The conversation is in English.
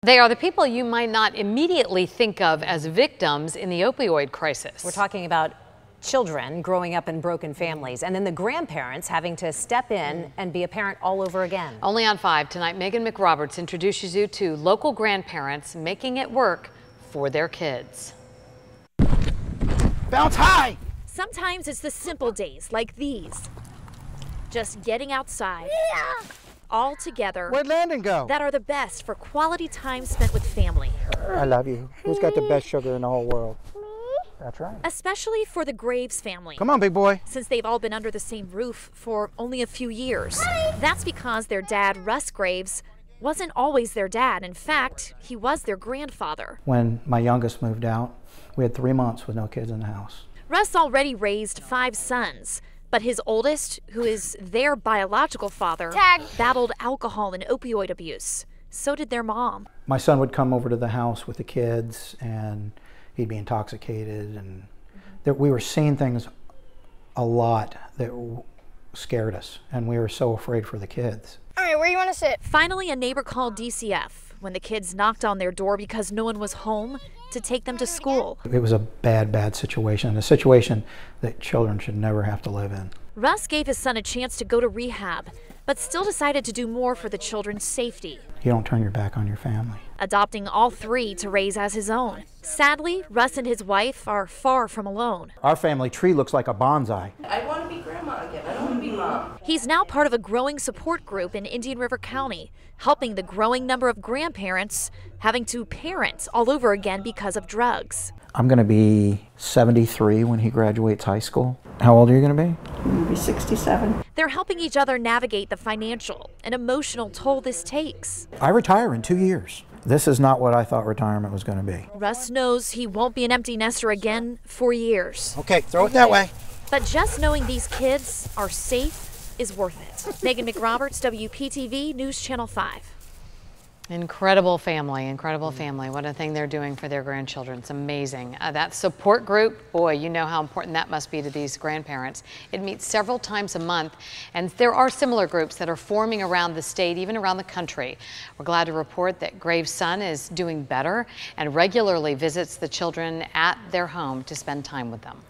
They are the people you might not immediately think of as victims in the opioid crisis. We're talking about children growing up in broken families, and then the grandparents having to step in and be a parent all over again. Only on 5 tonight, Megan McRoberts introduces you to local grandparents making it work for their kids. Bounce high! Sometimes it's the simple days like these. Just getting outside. All together. Where'd Landon go? That are the best for quality time spent with family. I love you. Who's got the best sugar in the whole world? That's right. Especially for the Graves family. Come on, big boy. Since they've all been under the same roof for only a few years. That's because their dad, Russ Graves, wasn't always their dad. In fact, he was their grandfather. When my youngest moved out, we had 3 months with no kids in the house. Russ already raised 5 sons. But his oldest, who is their biological father, battled alcohol and opioid abuse. So did their mom. My son would come over to the house with the kids and he'd be intoxicated, and we were seeing things a lot that scared us, and we were so afraid for the kids. All right, where do you want to sit? Finally, a neighbor called DCF when the kids knocked on their door because no one was home to take them to school. It was a bad situation, a situation that children should never have to live in. Russ gave his son a chance to go to rehab, but still decided to do more for the children's safety. You don't turn your back on your family. Adopting all 3 to raise as his own. Sadly, Russ and his wife are far from alone. Our family tree looks like a bonsai. I want to be grandma again. I don't want to be mom. He's now part of a growing support group in Indian River County, helping the growing number of grandparents having to parent all over again because of drugs. I'm going to be 73 when he graduates high school. How old are you going to be? I'm going to be 67. They're helping each other navigate the financial and emotional toll this takes. I retire in 2 years. This is not what I thought retirement was going to be. Russ knows he won't be an empty nester again for years. Okay, throw it that way. But just knowing these kids are safe is worth it. Megan McRoberts, WPTV News Channel 5. Incredible family, incredible family. What a thing they're doing for their grandchildren. It's amazing. That support group, boy, you know how important that must be to these grandparents. It meets several times a month, and there are similar groups that are forming around the state, even around the country. We're glad to report that Graves' son is doing better and regularly visits the children at their home to spend time with them.